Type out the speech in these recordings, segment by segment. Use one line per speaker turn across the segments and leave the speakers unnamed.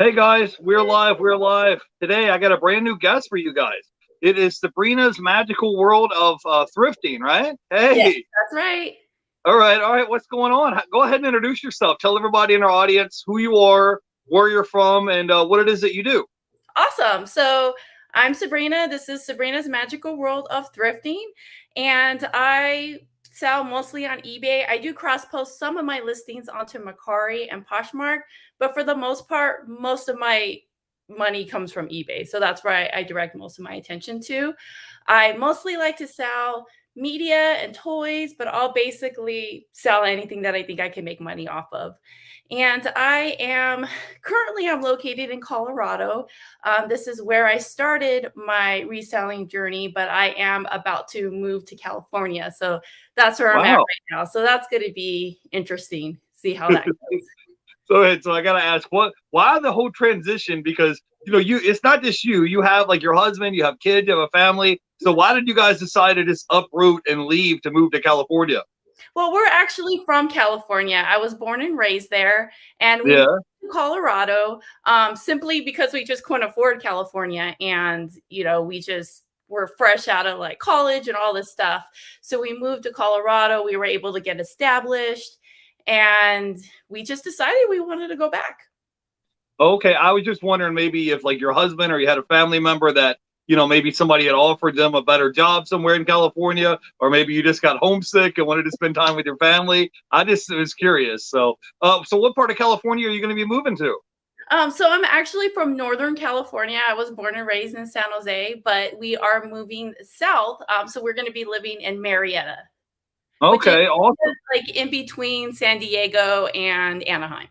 Hey guys, we're live. We're live. Today I got a brand new guest for you guys. It is Sabrina's magical world of thrifting, right?
Yes,
Hey,
that's right.
all right, all right. What's going on? Go ahead and introduce yourself. Tell everybody in our audience who you are, where you're from, and what it is that you do.
Awesome. So I'm Sabrina. This is Sabrina's Magical World of Thrifting. And I sell mostly on eBay. I do cross post some of my listings onto Macari and Poshmark, but for the most part, most of my money comes from eBay. So that's where I direct most of my attention to. I mostly like to sell media and toys, but I'll basically sell anything that I think I can make money off of. And I'm located in Colorado. This is where I started my reselling journey, but I am about to move to California. So that's where I'm at
Wow.
right now. So that's going to be interesting. See how that goes.
So I gotta ask, why the whole transition? Because it's not just you. You have like your husband, you have kids, you have a family. So why did you guys decide to just uproot and leave to move to California?
Well, we're actually from California. I was born and raised there, and we moved
Yeah.
to Colorado simply because we just couldn't afford California, and we just were fresh out of like college and all this stuff. So we moved to Colorado. We were able to get established, and we just decided we wanted to go back.
Okay, I was just wondering maybe if like your husband or you had a family member that maybe somebody had offered them a better job somewhere in California, or maybe you just got homesick and wanted to spend time with your family. I just was curious. So what part of California are you going to be moving to?
So I'm actually from Northern California. I was born and raised in San Jose, but we are moving south. So we're going to be living in Marietta, which is
Okay, awesome.
like in between San Diego and Anaheim.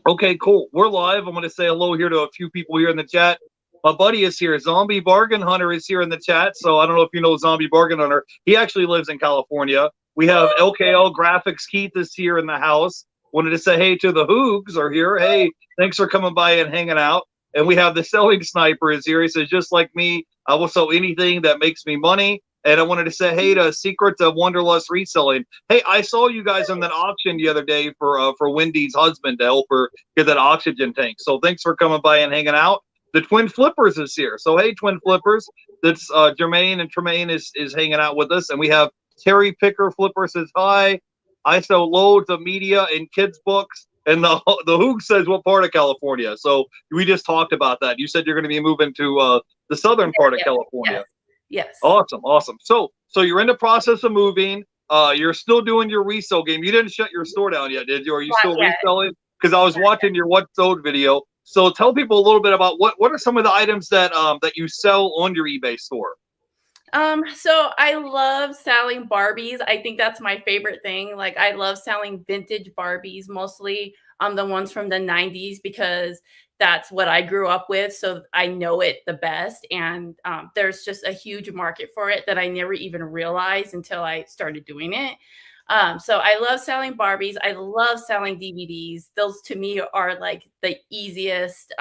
Okay, cool. We're live. I'm going to say hello here to a few people here in the chat. My buddy is here. Zombie Bargain Hunter is here in the chat. So I don't know if you know Zombie Bargain Hunter. He actually lives in California. We have LKL Graphics. Keith is here in the house. Wanted to say hey to the Hoogs are here. Hey, thanks for coming by and hanging out. And we have the Selling Sniper is here. He says, just like me, I will sell anything that makes me money. And I wanted to say hey to Secrets of Wanderlust Reselling. Hey, I saw you guys on that auction the other day for Wendy's husband to help her get that oxygen tank. So thanks for coming by and hanging out. The Twin Flippers is here. So hey, Twin Flippers. That's Jermaine and Tremaine is hanging out with us, and we have Terry Picker Flipper says hi. I sell loads of media and kids books. And the Hoog says what part of California? So we just talked about that. You said you're going to be moving to the southern part of
Yes,
California.
yes, yes.
Awesome, awesome. So you're in the process of moving. You're still doing your resale game. You didn't shut your store down yet, did you? Are you
Not
still
yet.
reselling? Because I was watching your What Sold video. So tell people a little bit about what are some of the items that you sell on your eBay store.
So I love selling Barbies. I think that's my favorite thing. Like I love selling vintage Barbies, mostly the ones from the 90s because that's what I grew up with. So I know it the best. And there's just a huge market for it that I never even realized until I started doing it. So I love selling Barbies. I love selling DVDs. Those to me are like the easiest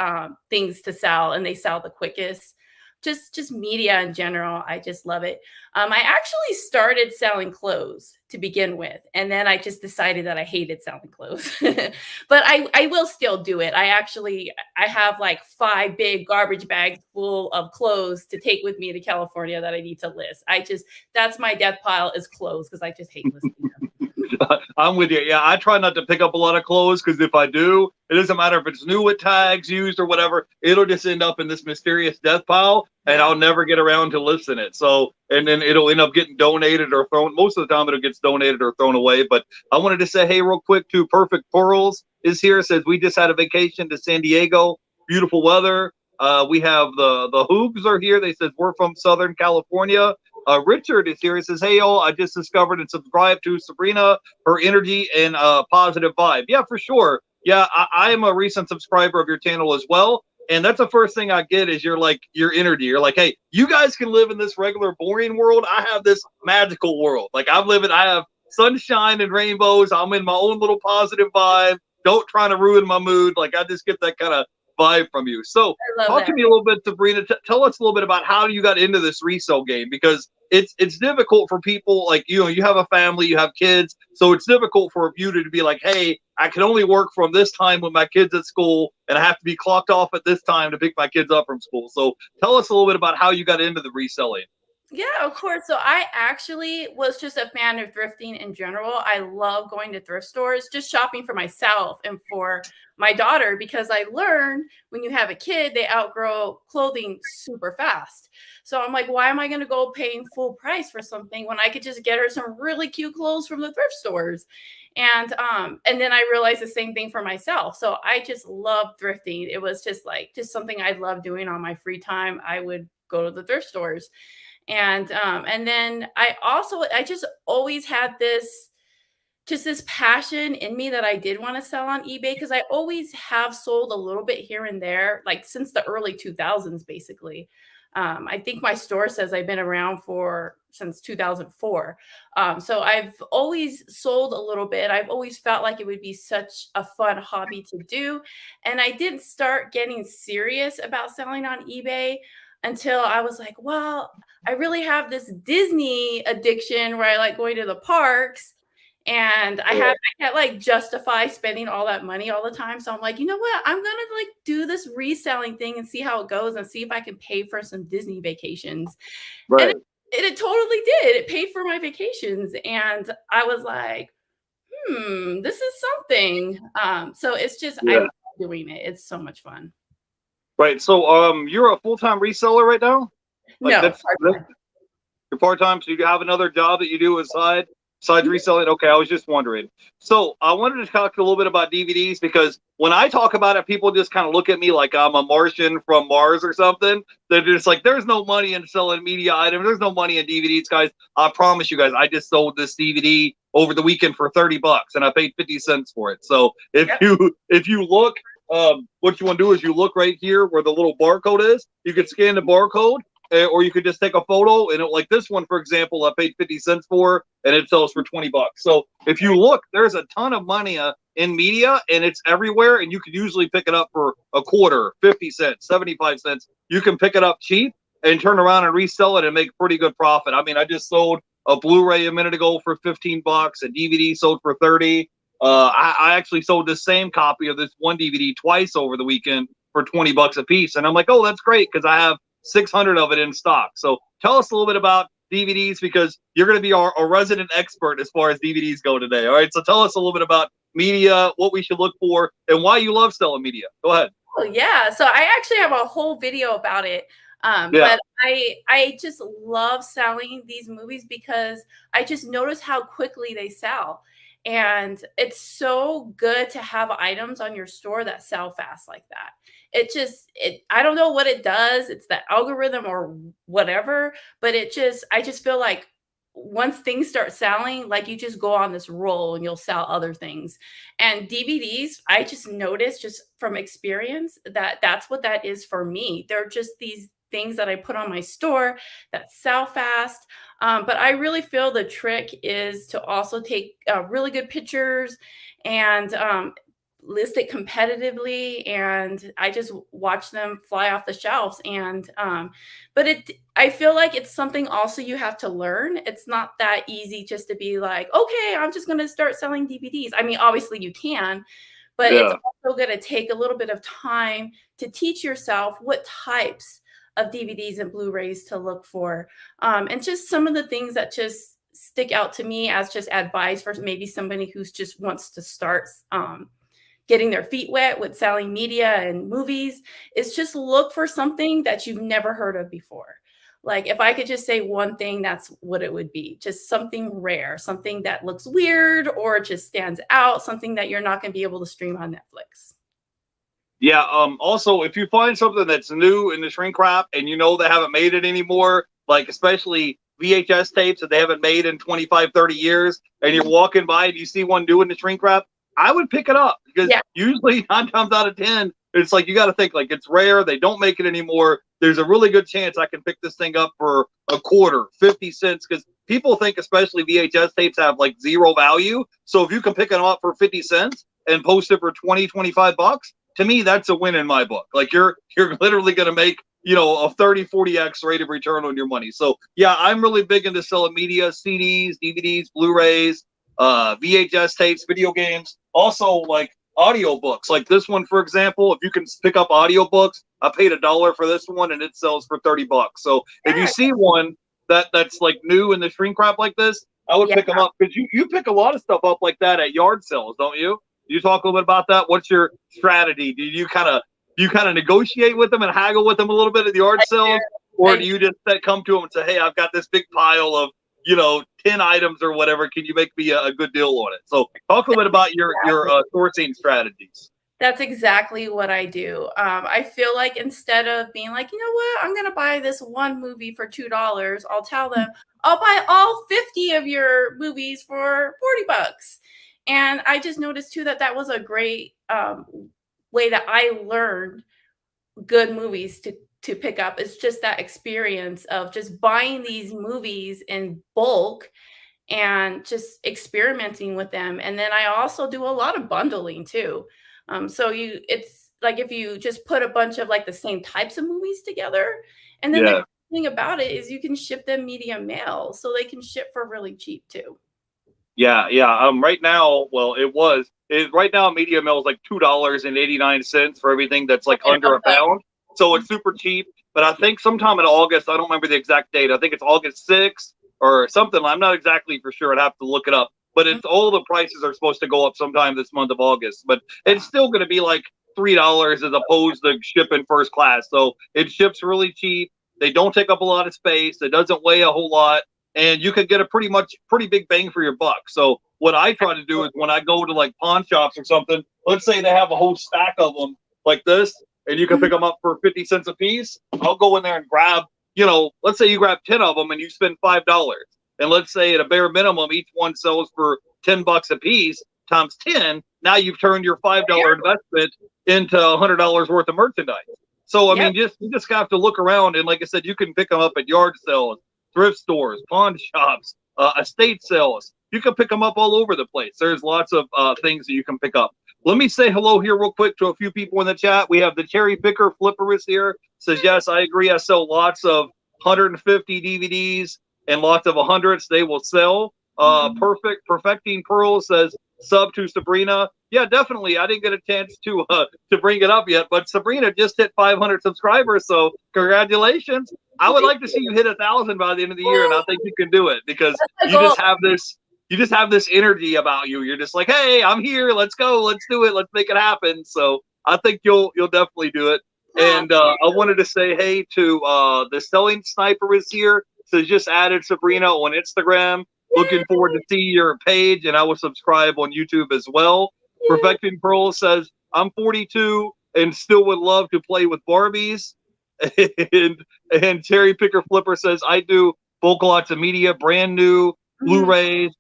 things to sell, and they sell the quickest. Just media in general, I just love it. I actually started selling clothes to begin with, and then I just decided that I hated selling clothes. But I will still do it. I have like 5 big garbage bags full of clothes to take with me to California that I need to list. That's my death pile is clothes because I just hate listing them.
I'm with you. Yeah, I try not to pick up a lot of clothes because if I do, it doesn't matter if it's new with tags, used, or whatever. It'll just end up in this mysterious death pile, and I'll never get around to listing it. So, and then it'll end up getting donated or thrown. Most of the time, it gets donated or thrown away. But I wanted to say, hey, real quick, too. Perfect Pearls is here. Says we just had a vacation to San Diego. Beautiful weather. We have the Hoogs are here. They said we're from Southern California. Richard is here. He says, hey, y'all, I just discovered and subscribed to Sabrina, her energy and positive vibe. Yeah, for sure. Yeah, I am a recent subscriber of your channel as well. And that's the first thing I get is your energy. You're like, hey, you guys can live in this regular boring world. I have this magical world. Like I have sunshine and rainbows. I'm in my own little positive vibe. Don't try to ruin my mood. Like I just get that kind of vibe from you. So
I love
talk
that.
to me a little bit, Sabrina. Tell us a little bit about how you got into this resale game, because it's difficult for people like you have a family, you have kids, so it's difficult for you to be like, hey, I can only work from this time when my kids at school, and I have to be clocked off at this time to pick my kids up from school. So tell us a little bit about how you got into the reselling.
Yeah, of course. So I actually was just a fan of thrifting in general. I love going to thrift stores, just shopping for myself and for my daughter, because I learned when you have a kid, they outgrow clothing super fast. So I'm like, why am I going to go paying full price for something when I could just get her some really cute clothes from the thrift stores? And then I realized the same thing for myself. So I just love thrifting. It was just something I love doing on my free time. I would go to the thrift stores. And then I just always had this passion in me that I did want to sell on eBay, because I always have sold a little bit here and there, like since the early 2000s, basically. I think my store says I've been around since 2004. So I've always sold a little bit. I've always felt like it would be such a fun hobby to do. And I didn't start getting serious about selling on eBay until I was like, well, I really have this Disney addiction where I like going to the parks, and I can't like justify spending all that money all the time. So I'm like, you know what? I'm gonna like do this reselling thing and see how it goes and see if I can pay for some Disney vacations. And
Right.
it totally did. It paid for my vacations. And I was like, this is something. So it's just I
Yeah.
love doing it. It's so much fun.
Right. So you're a full-time reseller right now? Like
No,
that's you're part-time, so you have another job that you do besides reselling? Okay, I was just wondering. So I wanted to talk a little bit about DVDs, because when I talk about it, people just kind of look at me like I'm a Martian from Mars or something. They're just like, there's no money in selling media items. There's no money in DVDs, guys. I promise you guys, I just sold this DVD over the weekend for $30 and I paid 50 cents for it. So if you look, what you want to do is you look right here where the little barcode is. You can scan the barcode, or you could just take a photo, and like this one, for example, I paid 50 cents for, and it sells for $20. So if you look, there's a ton of money in media, and it's everywhere, and you can usually pick it up for a quarter, 50 cents, 75 cents. You can pick it up cheap and turn around and resell it and make pretty good profit. I mean, I just sold a Blu-ray a minute ago for $15, a DVD sold for 30. I actually sold the same copy of this one DVD twice over the weekend for $20 a piece, and I'm like, oh, that's great, because I have 600 of it in stock. So tell us a little bit about DVDs, because you're going to be our resident expert as far as DVDs go today. All right. So tell us a little bit about media, what we should look for, and why you love selling media. Go ahead.
Oh yeah. So I actually have a whole video about it.
Yeah.
But I just love selling these movies because I just notice how quickly they sell. And it's so good to have items on your store that sell fast like that. I don't know what it does. It's the algorithm or whatever, but I just feel like once things start selling, like you just go on this roll and you'll sell other things. And DVDs, I just noticed just from experience that that's what that is for me. They're just these things that I put on my store that sell fast. But I really feel the trick is to also take really good pictures and list it competitively, and I just watch them fly off the shelves. And I feel like it's something also you have to learn. It's not that easy just to be like, okay, I'm just going to start selling DVDs. I mean, obviously you can, but it's also going to take a little bit of time to teach yourself what types of DVDs and Blu-rays to look for. And just some of the things that just stick out to me as just advice for maybe somebody who's just wants to start getting their feet wet with selling media and movies is just look for something that you've never heard of before. Like if I could just say one thing, that's what it would be. Just something rare, something that looks weird or just stands out, something that you're not going to be able to stream on Netflix.
Yeah. Also, if you find something that's new in the shrink wrap and you know they haven't made it anymore, like especially VHS tapes that they haven't made in 25, 30 years, and you're walking by and you see one new in the shrink wrap, I would pick it up, because usually 9 times out of 10, it's like you got to think like it's rare. They don't make it anymore. There's a really good chance I can pick this thing up for a quarter, 50 cents, because people think especially VHS tapes have like zero value. So if you can pick them up for 50 cents and post it for 20, $25, to me, that's a win in my book. Like you're literally going to make, a 30-40x rate of return on your money. So yeah, I'm really big into selling media, CDs, DVDs, Blu-rays, VHS tapes, video games, also like audiobooks. Like this one, for example, if you can pick up audiobooks, I paid $1 for this one and it sells for $30. So if you see one that's like new in the shrink wrap like this, I would
Yeah.
pick them up because you pick a lot of stuff up like that at yard sales, don't you? You talk a little bit about that. What's your strategy? Do you kind of negotiate with them and haggle with them a little bit at the yard sales, or do you just come to them and say, "Hey, I've got this big pile of 10 items or whatever. Can you make me a good deal on it?" So talk a little bit about your sourcing strategies.
That's exactly what I do. I feel like instead of being like, you know what, I'm going to buy this one movie for $2, I'll tell them, I'll buy all 50 of your movies for $40. And I just noticed too that was a great way that I learned good movies to pick up. It's just that experience of just buying these movies in bulk and just experimenting with them. And then I also do a lot of bundling too. So it's like if you just put a bunch of like the same types of movies together, and then the thing about it is you can ship them medium mail, so they can ship for really cheap too.
Yeah. Right now, well, right now media mail is like $2.89 for everything that's like under a pound. So it's super cheap. But I think sometime in August, I don't remember the exact date. I think it's August 6th or something. I'm not exactly for sure. I'd have to look it up. But it's all the prices are supposed to go up sometime this month of August. But it's still going to be like $3 as opposed to shipping first class. So it ships really cheap. They don't take up a lot of space. It doesn't weigh a whole lot. And you could get a pretty big bang for your buck. So what I try to do is when I go to like pawn shops or something, let's say they have a whole stack of them like this, and you can pick them up for 50 cents a piece. I'll go in there and grab, let's say you grab 10 of them and you spend $5. And let's say at a bare minimum, each one sells for $10 a piece times 10. Now you've turned your $5 investment into $100 worth of merchandise. So, I mean, you just have to look around. And like I said, you can pick them up at yard sales, thrift stores, pawn shops, estate sales. You can pick them up all over the place. There's lots of things that you can pick up. Let me say hello here real quick to a few people in the chat. We have the Cherry Picker Flipper is here. Says, yes, I agree. I sell lots of 150 DVDs and lots of 100s. They will sell. Perfecting Pearl says, sub to Sabrina. Yeah, definitely. I didn't get a chance to bring it up yet, but Sabrina just hit 500 subscribers. So congratulations. I would like to see you hit 1,000 by the end of the year, and I think you can do it because you just have this energy about you. You're just like, hey, I'm here. Let's go. Let's do it. Let's make it happen. So I think you'll definitely do it. And I wanted to say hey to the Selling Sniper is here. So just added Sabrina on Instagram. Looking forward to see your page, and I will subscribe on YouTube as well. Perfecting Pearl says, I'm 42 and still would love to play with Barbies. And Cherry Picker Flipper says, I do bulk lots of media, brand new Blu-rays.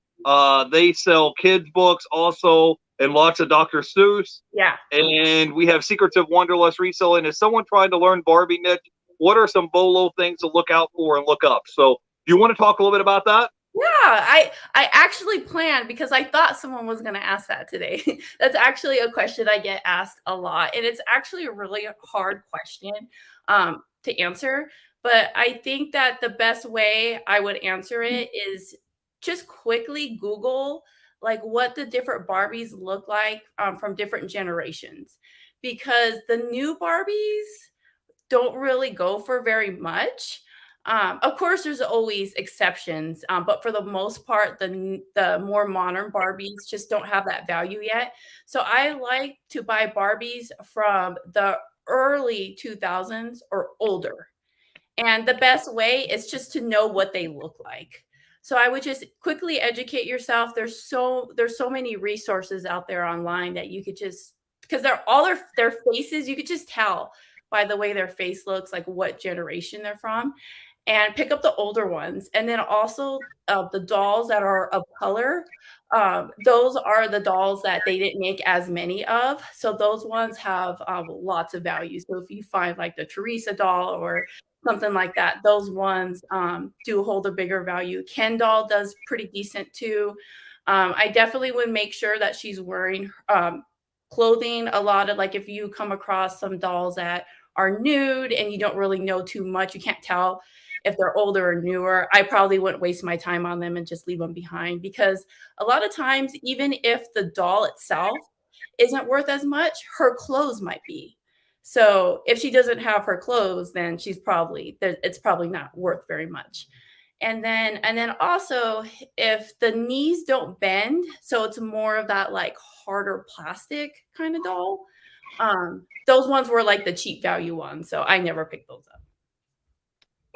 They sell kids books also, and lots of Dr. Seuss.
Yeah.
And we have Secrets of Wanderlust reselling. Is someone trying to learn Barbie niche? What are some BOLO things to look out for and look up? So do you want to talk a little bit about that?
Yeah, I actually planned because I thought someone was going to ask that today. That's actually a question I get asked a lot, and it's actually a really hard question to answer. But I think that the best way I would answer it is just quickly Google like what the different Barbies look like from different generations, because the new Barbies don't really go for very much. Of course, there's always exceptions, but for the most part, the more modern Barbies just don't have that value yet. So I like to buy Barbies from the early 2000s or older. And the best way is just to know what they look like. So I would just quickly educate yourself. There's so many resources out there online that you could just, because they're all their faces, you could just tell by the way their face looks, like what generation they're from, and pick up the older ones. And then also the dolls that are of color. Those are the dolls that they didn't make as many of. So those ones have lots of value. So if you find like the Teresa doll or something like that, those ones do hold a bigger value. Ken doll does pretty decent too. I definitely would make sure that she's wearing clothing, a lot of like if you come across some dolls that are nude and you don't really know too much, you can't tell if they're older or newer, I probably wouldn't waste my time on them and just leave them behind, because a lot of times, even if the doll itself isn't worth as much, her clothes might be. So if she doesn't have her clothes, then it's probably not worth very much. And then also, if the knees don't bend, so it's more of that like harder plastic kind of doll. Those ones were like the cheap value ones, so I never picked those up.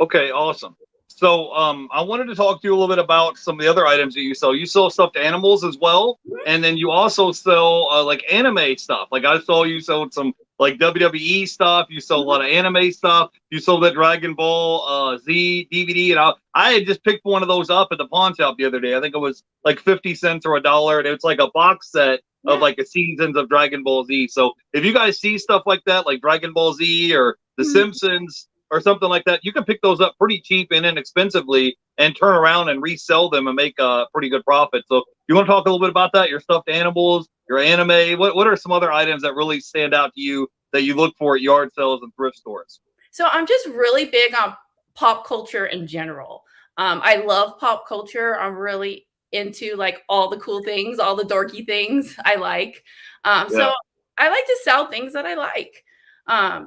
Okay, awesome. So, I wanted to talk to you a little bit about some of the other items that you sell. You sell stuffed animals as well, and then you also sell like anime stuff. Like I saw you sold some like WWE stuff. You sell a lot of anime stuff. You sold that Dragon Ball Z DVD, and I had just picked one of those up at the pawn shop the other day. I think it was like 50 cents or $1, and it's like a box set of like the seasons of Dragon Ball Z. So if you guys see stuff like that, like Dragon Ball Z or The Simpsons or something like that, you can pick those up pretty cheap and inexpensively and turn around and resell them and make a pretty good profit. So you want to talk a little bit about that? Your stuffed animals, your anime. What are some other items that really stand out to you that you look for at yard sales and thrift stores?
So I'm just really big on pop culture in general. I love pop culture. I'm really into like all the cool things, all the dorky things I like. So I like to sell things that I like.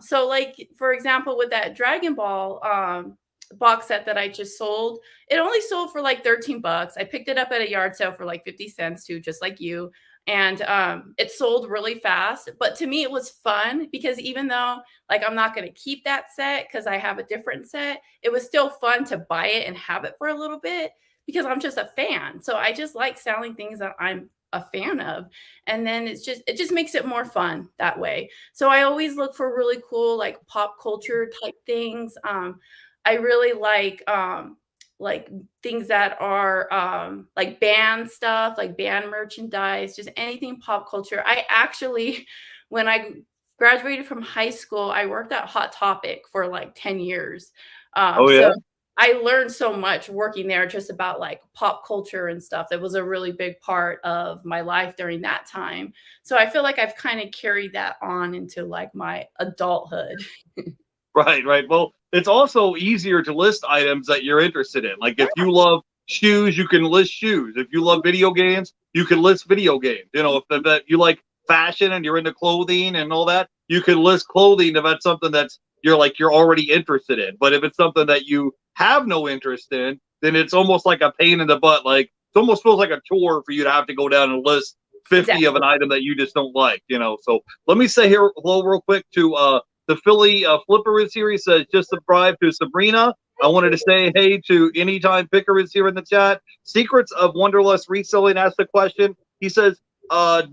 So like for example, with that Dragon Ball box set that I just sold, it only sold for like 13 bucks. I picked it up at a yard sale for like 50 cents too, just like you. And it sold really fast. But to me, it was fun because even though like I'm not going to keep that set because I have a different set, it was still fun to buy it and have it for a little bit because I'm just a fan. So I just like selling things that I'm a fan of, and then it just makes it more fun that way. So I always look for really cool like pop culture type things. I really like things that are like band stuff, like band merchandise, just anything pop culture. I actually, when I graduated from high school, I worked at Hot Topic for like 10 years.
Oh yeah.
So I learned so much working there just about like pop culture and stuff. That was a really big part of my life during that time. So I feel like I've kind of carried that on into like my adulthood.
Right, right. Well, it's also easier to list items that you're interested in. Like if you love shoes, you can list shoes. If you love video games, you can list video games. You know, if that you like fashion and you're into clothing and all that, you can list clothing if that's something that's you're already interested in. But if it's something that you have no interest in, then it's almost like a pain in the butt. Like it almost feels like a chore for you to have to go down and list 50 of an item that you just don't like, you know. So let me say here hello real quick to the Philly Flipper is here. He says, just subscribe to Sabrina. I wanted to say hey to Anytime Picker is here in the chat. Secrets of Wonderlust Reselling asked the question. He says,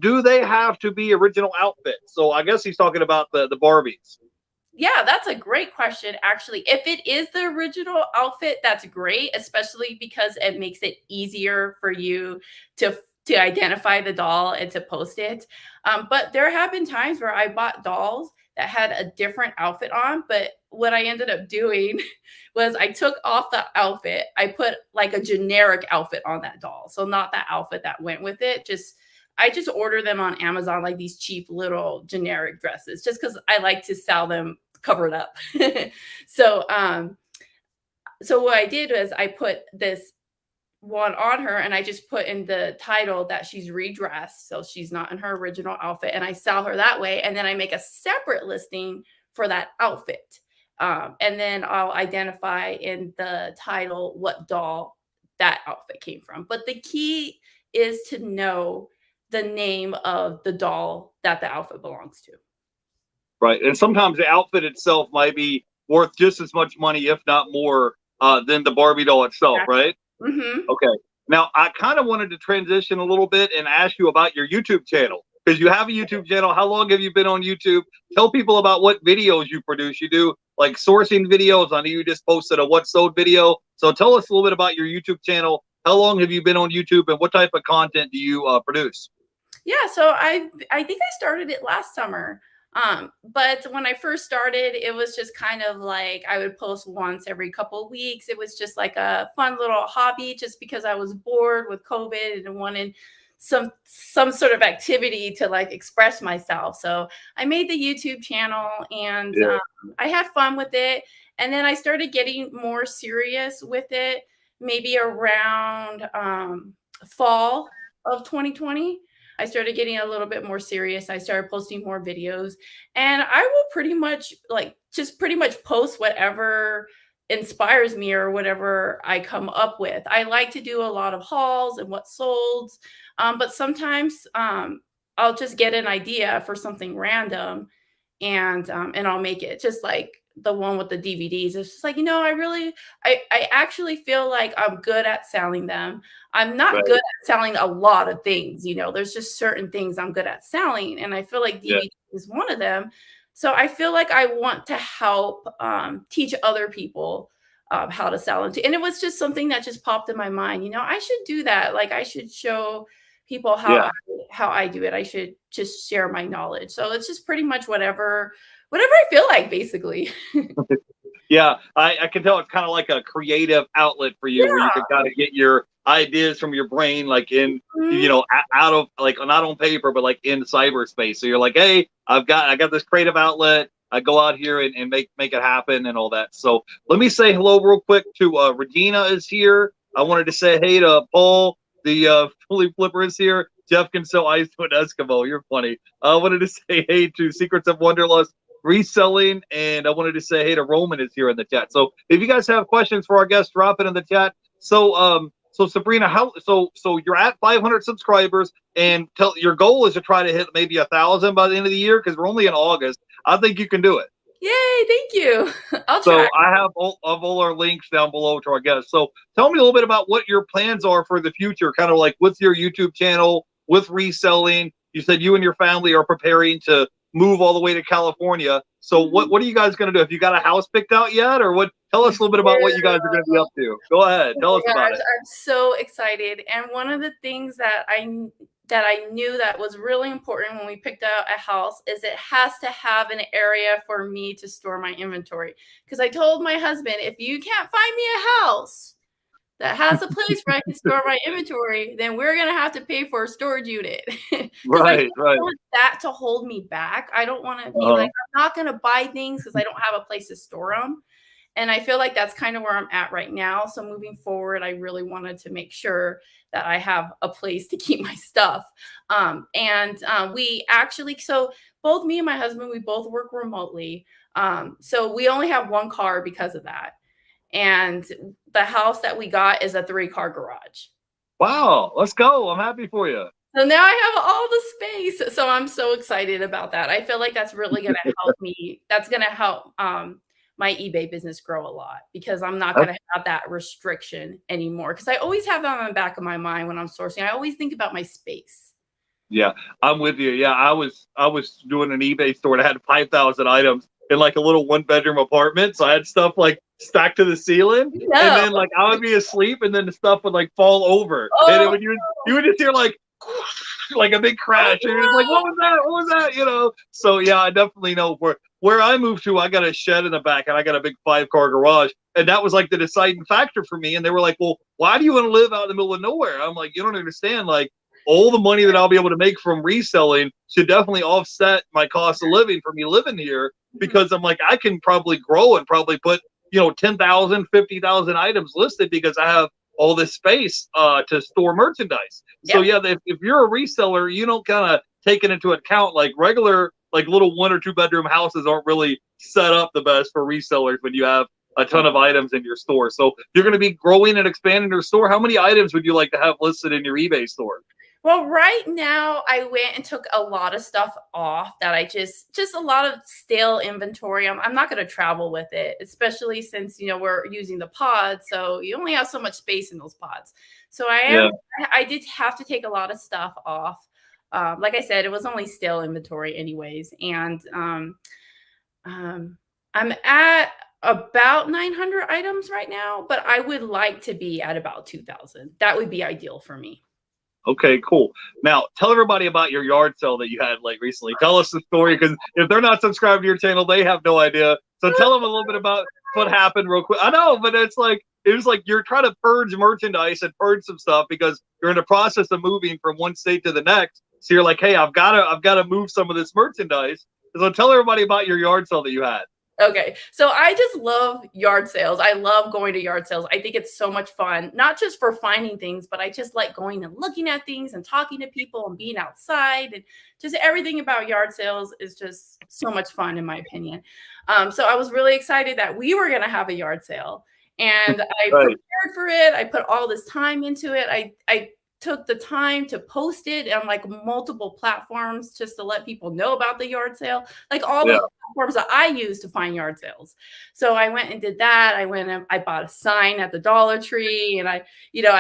do they have to be original outfits? So I guess he's talking about the Barbies.
Yeah, that's a great question, actually. If it is the original outfit, that's great, especially because it makes it easier for you to identify the doll and to post it. But there have been times where I bought dolls that had a different outfit on, but what I ended up doing was I took off the outfit. I put like a generic outfit on that doll. So not that outfit that went with it, I just order them on Amazon, like these cheap little generic dresses, just because I like to sell them covered up. so, so what I did was I put this one on her and I just put in the title that she's redressed. So she's not in her original outfit, and I sell her that way. And then I make a separate listing for that outfit. And then I'll identify in the title what doll that outfit came from. But the key is to know the name of the doll that the outfit belongs to.
Right. And sometimes the outfit itself might be worth just as much money, if not more, than the Barbie doll itself, right?
Mm-hmm.
Okay. Now, I kind of wanted to transition a little bit and ask you about your YouTube channel, because you have a YouTube channel. How long have you been on YouTube? Tell people about what videos you produce. You do like sourcing videos. I know you just posted a What Sold video. So tell us a little bit about your YouTube channel. How long have you been on YouTube, and what type of content do you produce?
Yeah, so I think I started it last summer. But when I first started, it was just kind of like I would post once every couple of weeks. It was just like a fun little hobby just because I was bored with COVID and wanted some sort of activity to like express myself. So I made the YouTube channel, and
Yeah.
I had fun with it. And then I started getting more serious with it, maybe around fall of 2020. I started getting a little bit more serious. I started posting more videos, and I will pretty much like just pretty much post whatever inspires me or whatever I come up with. I like to do a lot of hauls and what sold, but sometimes I'll just get an idea for something random, and I'll make it, just like the one with the DVDs. It's just like, I actually feel like I'm good at selling them. I'm not
Right.
good at selling a lot of things. There's just certain things I'm good at selling, and I feel like
Yeah.
DVD is one of them. So I feel like I want to help teach other people how to sell them too. And it was just something that just popped in my mind. I should do that. Like I should show people
Yeah.
how I do it. I should just share my knowledge. So it's just pretty much whatever I feel like, basically.
Yeah, I can tell it's kind of like a creative outlet for you, where you
Yeah.
can kind of get your ideas from your brain, like in
Mhm.
out of, like, not on paper, but like in cyberspace. So you're like, hey, I got this creative outlet. I go out here and make it happen and all that. So let me say hello real quick to Regina is here. I wanted to say hey to Paul, the fully flipper is here. Jeff can sell ice to an Eskimo. You're funny. I wanted to say hey to Secrets of Wonderlust Reselling, and I wanted to say hey to Roman is here in the chat. So if you guys have questions for our guests, drop it in the chat. So Sabrina, so you're at 500 subscribers, and your goal is to try to hit maybe 1,000 by the end of the year, because we're only in August. I think you can do it.
Yay, thank you. I'll try.
So I have all our links down below to our guests. So tell me a little bit about what your plans are for the future, kind of like with your YouTube channel, with reselling. You said you and your family are preparing to move all the way to California. So what are you guys going to do? Have you got a house picked out yet, or what? Tell us a little bit about what you guys are going to be up to. Go ahead,
Oh
tell us
my
about
gosh,
it.
I'm so excited. And one of the things that I knew that was really important when we picked out a house is it has to have an area for me to store my inventory. Because I told my husband, if you can't find me a house that has a place where I can store my inventory, then we're gonna have to pay for a storage unit. Because I don't
Right, right.
want that to hold me back. I don't want to be
Uh-huh.
like, I'm not gonna buy things because I don't have a place to store them. And I feel like that's kind of where I'm at right now. So moving forward, I really wanted to make sure that I have a place to keep my stuff. We actually, so both me and my husband, we both work remotely. So we only have one car because of that. And the house that we got is a 3-car garage.
Wow, let's go. I'm happy for you.
So now I have all the space. So I'm so excited about that. I feel like that's really going to help me. That's going to help my eBay business grow a lot, because I'm not going to have that restriction anymore. Because I always have that on the back of my mind when I'm sourcing. I always think about my space.
Yeah, I'm with you. Yeah, I was doing an eBay store and I had 5,000 items in like a little 1-bedroom apartment. So I had stuff like stacked to the ceiling, and
No.
then like I would be asleep, and then the stuff would like fall over, and it
Oh,
would you would just hear like like a big crash, and you're just like, what was that? What was that? So yeah, I definitely know where I moved to. I got a shed in the back, and I got a big 5-car garage, and that was like the deciding factor for me. And they were like, well, why do you want to live out in the middle of nowhere? I'm like, you don't understand. Like, all the money that I'll be able to make from reselling should definitely offset my cost of living for me living here, because I'm like, I can probably grow and probably put 10,000, 50,000 items listed, because I have all this space to store merchandise. So
yep.
yeah, if you're a reseller, you don't kind of take it into account. Like regular, like little 1 or 2-bedroom houses aren't really set up the best for resellers when you have a ton of items in your store. So you're going to be growing and expanding your store. How many items would you like to have listed in your eBay store?
Well, right now I went and took a lot of stuff off that I just a lot of stale inventory. I'm not going to travel with it, especially since we're using the pods, so you only have so much space in those pods. So I did have to take a lot of stuff off. Like I said, it was only stale inventory anyways, and I'm at about 900 items right now, but I would like to be at about 2,000. That would be ideal for me.
Okay, cool. Now, tell everybody about your yard sale that you had like recently. Tell us the story, because if they're not subscribed to your channel, they have no idea. So tell them a little bit about what happened real quick. I know, but it's like, it was like you're trying to purge merchandise and purge some stuff because you're in the process of moving from one state to the next. So you're like, hey, I've got to move some of this merchandise. So tell everybody about your yard sale that you had.
Okay. So I just love yard sales. I love going to yard sales. I think it's so much fun, not just for finding things, but I just like going and looking at things and talking to people and being outside, and just everything about yard sales is just so much fun, in my opinion. So I was really excited that we were going to have a yard sale, and I
Right.
prepared for it. I put all this time into it. I took the time to post it on like multiple platforms just to let people know about the yard sale, like all
Yeah.
the platforms that I use to find yard sales. So I went and did that. I went and I bought a sign at the Dollar Tree, and I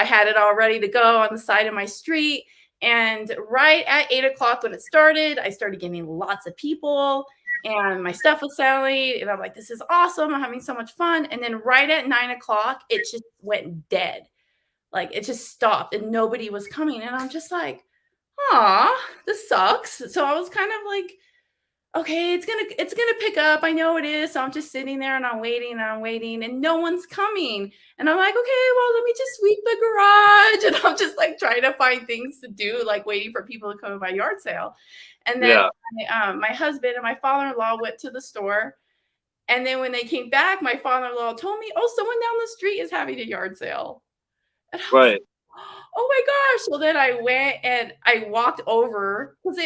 had it all ready to go on the side of my street. And right at 8 o'clock when it started, I started getting lots of people and my stuff was selling. And I'm like, this is awesome. I'm having so much fun. And then right at 9 o'clock, it just went dead. Like it just stopped and nobody was coming. And I'm just like, this sucks. So I was kind of like, okay, it's gonna pick up. I know it is. So I'm just sitting there and I'm waiting, and no one's coming. And I'm like, okay, well, let me just sweep the garage. And I'm just like trying to find things to do, like waiting for people to come to my yard sale. And then my husband and my father-in-law went to the store. And then when they came back, my father-in-law told me, oh, someone down the street is having a yard sale. And I was
Right.
like, oh my gosh. So then I went and I walked over because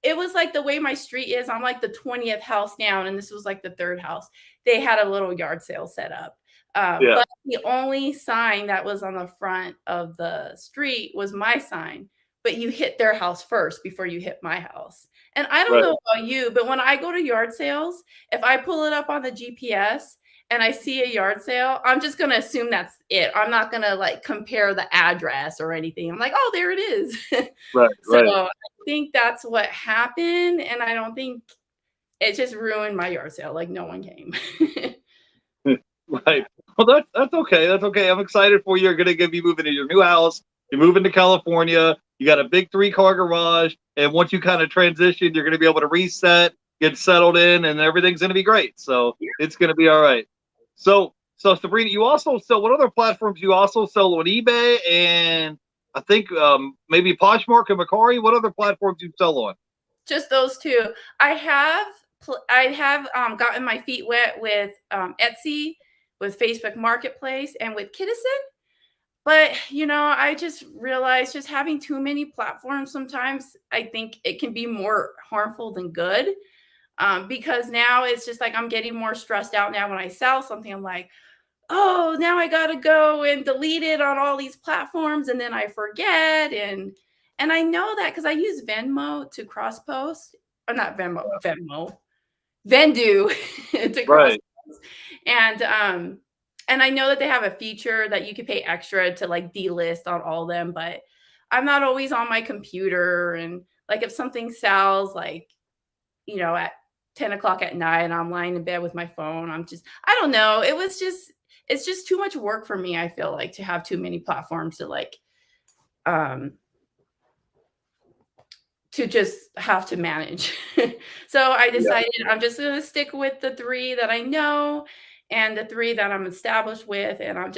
it was like the way my street is. I'm like the 20th house down, and this was like the third house. They had a little yard sale set up.
Yeah.
But the only sign that was on the front of the street was my sign. But you hit their house first before you hit my house. And I don't
Right.
know about you, but when I go to yard sales, if I pull it up on the GPS and I see a yard sale, I'm just going to assume that's it. I'm not going to like compare the address or anything. I'm like, oh, there it is.
Right.
So
Right.
I think that's what happened. And I don't think it just ruined my yard sale. Like no one came.
Right. Well, that's okay. That's okay. I'm excited for you. You're gonna be moving to your new house. You're moving to California. You got a big 3-car garage, and once you kind of transition, you're gonna be able to reset, get settled in, and everything's gonna be great. So it's gonna be all right. So Sabrina, you also sell. What other platforms you also sell on eBay and I think maybe Poshmark and Macari? What other platforms you sell on?
Just those two. I have gotten my feet wet with Etsy, with Facebook Marketplace, and with Kittison. But I just realized just having too many platforms sometimes, I think it can be more harmful than good. Because now it's just like I'm getting more stressed out now when I sell something. I'm like, oh, now I gotta go and delete it on all these platforms, and then I forget. And I know that because I use Venmo to cross post, or not Vendu to cross
Right.
post. And I know that they have a feature that you could pay extra to like delist on all of them, but I'm not always on my computer. And like if something sells like, at 10 o'clock at night and I'm lying in bed with my phone, I don't know. It's just too much work for me. I feel like to have too many platforms to like, to just have to manage. So I decided I'm just going to stick with the 3 that I know and the 3 that I'm established with. And I'm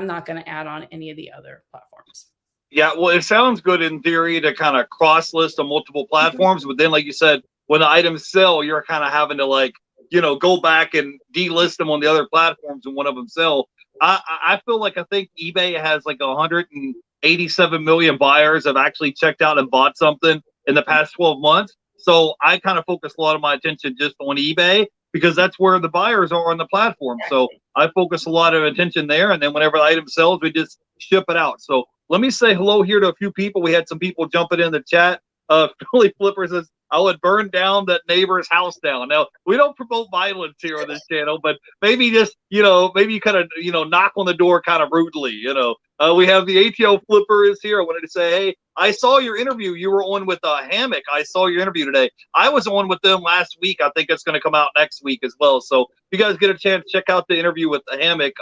not going to add on any of the other platforms.
Yeah, well, it sounds good in theory to kind of cross list on multiple platforms, but then, like you said, when the items sell, you're kind of having to like, go back and delist them on the other platforms, and one of them sell. I feel like I think eBay has like 187 million buyers have actually checked out and bought something in the past 12 months. So I kind of focus a lot of my attention just on eBay because that's where the buyers are on the platform. So I focus a lot of attention there, and then whenever the item sells, we just ship it out. So let me say hello here to a few people. We had some people jumping in the chat. Philly Flipper says, I would burn down that neighbor's house down. Now, we don't promote violence here on this channel, but maybe just, maybe you kind of, knock on the door kind of rudely, We have the ATO Flipper is here. I wanted to say, hey, I saw your interview. You were on with Hammock. I saw your interview today. I was on with them last week. I think it's going to come out next week as well. So if you guys get a chance, check out the interview with the Hammock,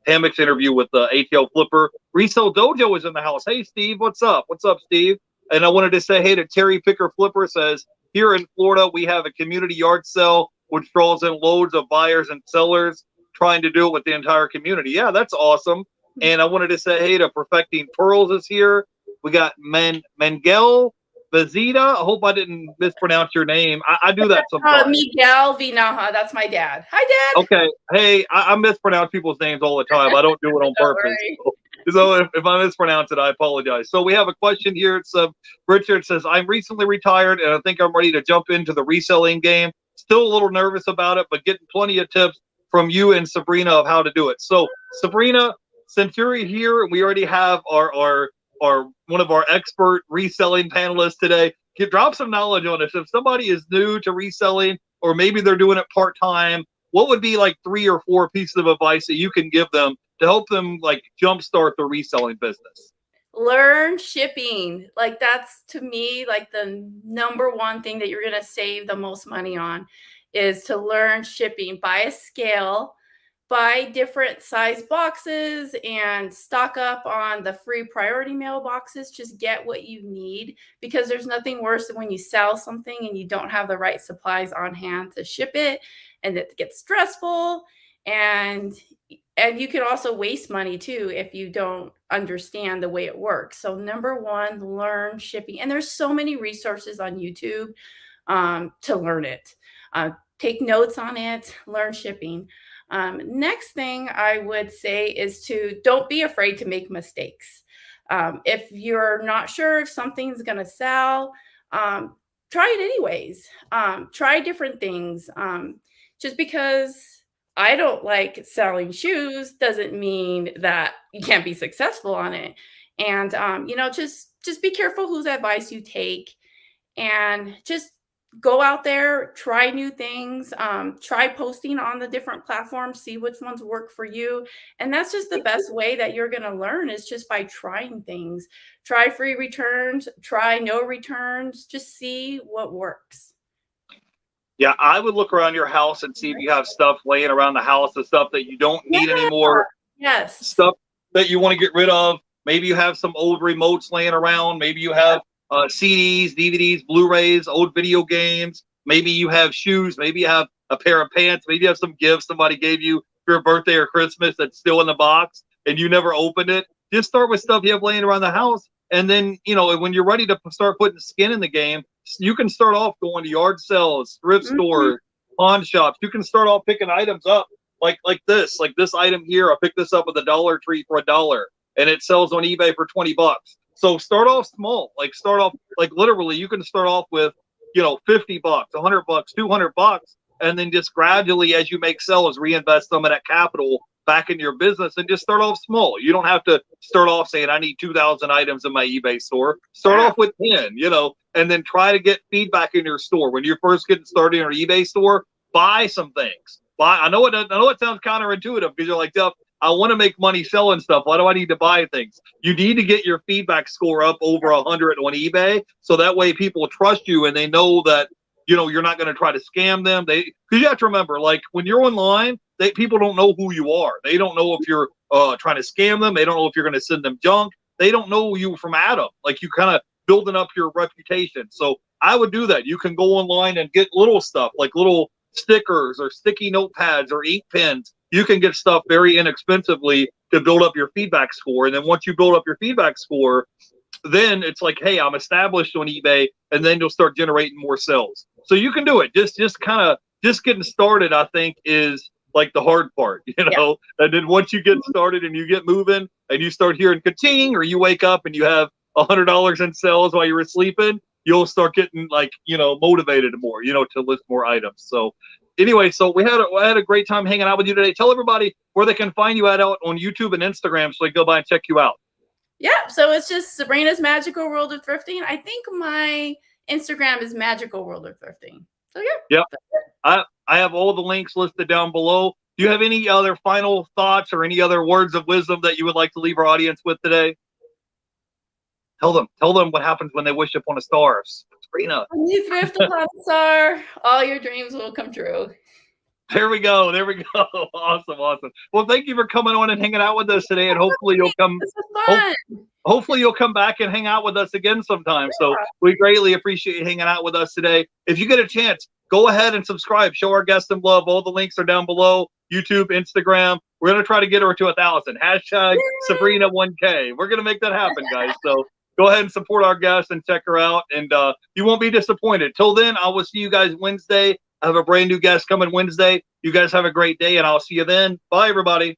Hammock's interview with the ATL Flipper. Resale Dojo is in the house. Hey, Steve, what's up? What's up, Steve? And I wanted to say hey to Terry Picker Flipper says, here in Florida, we have a community yard sale, which draws in loads of buyers and sellers. trying to do it with the entire community. Yeah, that's awesome. And I wanted to say hey to Perfecting Pearls is here. We got Mengel Vizita. I hope I didn't mispronounce your name. I do that sometimes.
Miguel Vinaja. That's my dad. Hi, Dad.
Okay. Hey, I mispronounce people's names all the time. I don't do it on purpose. So if I mispronounce it, I apologize. So we have a question here. It's Richard says, I'm recently retired and I think I'm ready to jump into the reselling game. Still a little nervous about it, but getting plenty of tips from you and Sabrina of how to do it. So Sabrina, since you're here, we already have our one of our expert reselling panelists today. Drop some knowledge on this. If somebody is new to reselling, or maybe they're doing it part-time, what would be like 3 or 4 pieces of advice that you can give them to help them like jumpstart their reselling business?
Learn shipping. Like that's to me like the number one thing that you're going to save the most money on is to learn shipping. Buy a scale, buy different size boxes, and stock up on the free priority mail boxes. Just get what you need, because there's nothing worse than when you sell something and you don't have the right supplies on hand to ship it, and it gets stressful, and you can also waste money too if you don't understand the way it works. So number one, learn shipping. And there's so many resources on YouTube to learn it. Take notes on it, learn shipping. Next thing I would say is to don't be afraid to make mistakes. If you're not sure if something's going to sell, try it anyways. Try different things. Just because I don't like selling shoes doesn't mean that you can't be successful on it. And just be careful whose advice you take, and just go out there, try new things, try posting on the different platforms, see which ones work for you. And that's just the best way that you're going to learn, is just by trying things. Try free returns, try no returns, just see what works.
Yeah, I would look around your house and see if you have stuff laying around the house, the stuff that you don't need anymore.
Yes.
Stuff that you want to get rid of. Maybe you have some old remotes laying around. Maybe you have CDs, DVDs, Blu-rays, old video games. Maybe you have shoes. Maybe you have a pair of pants. Maybe you have some gifts somebody gave you for your birthday or Christmas that's still in the box and you never opened it. Just start with stuff you have laying around the house. And then, when you're ready to start putting skin in the game, you can start off going to yard sales, thrift stores, pawn shops. You can start off picking items up like this item here. I picked this up at the Dollar Tree for $1 and it sells on eBay for $20. So start off small, literally you can start off with, $50, $100, $200, and then just gradually as you make sales, reinvest some of that capital back into your business and just start off small. You don't have to start off saying I need 2,000 items in my eBay store. Start off with 10, and then try to get feedback in your store. When you're first getting started in your eBay store, buy some things. I know it sounds counterintuitive because you're like, Duff, I want to make money selling stuff. Why do I need to buy things? You need to get your feedback score up over 100 on eBay, so that way people trust you and they know that you're not going to try to scam them. Because you have to remember, like when you're online, people don't know who you are. They don't know if you're trying to scam them. They don't know if you're going to send them junk. They don't know you from Adam. Like you kind of building up your reputation. So I would do that. You can go online and get little stuff like little stickers or sticky notepads or ink pens. You can get stuff very inexpensively to build up your feedback score. And then once you build up your feedback score, then it's like, hey, I'm established on eBay, and then you'll start generating more sales. So you can do it. Just getting started, I think, is like the hard part, And then once you get started and you get moving and you start hearing ka-ching, or you wake up and you have $100 in sales while you were sleeping, you'll start getting motivated more, to list more items. So anyway, so we had a great time hanging out with you today. Tell everybody where they can find you out on YouTube and Instagram so they can go by and check you out.
Yeah, so it's just Sabrina's Magical World of Thrifting. I think my Instagram is Magical World of Thrifting. So yeah.
I have all the links listed down below. Do you have any other final thoughts or any other words of wisdom that you would like to leave our audience with today? Tell them what happens when they wish upon a star. Sabrina.
When you thrift upon a star, all your dreams will come true.
There we go. There we go. Awesome. Awesome. Well, thank you for coming on and hanging out with us today. And hopefully you'll come.
This was fun.
Hopefully you'll come back and hang out with us again sometime. So we greatly appreciate you hanging out with us today. If you get a chance, go ahead and subscribe. Show our guests some love. All the links are down below. YouTube, Instagram. We're going to try to get her to 1,000. Hashtag Sabrina 1K. We're going to make that happen, guys. So go ahead and support our guests and check her out. And you won't be disappointed. Till then, I will see you guys Wednesday. I have a brand new guest coming Wednesday. You guys have a great day, and I'll see you then. Bye, everybody.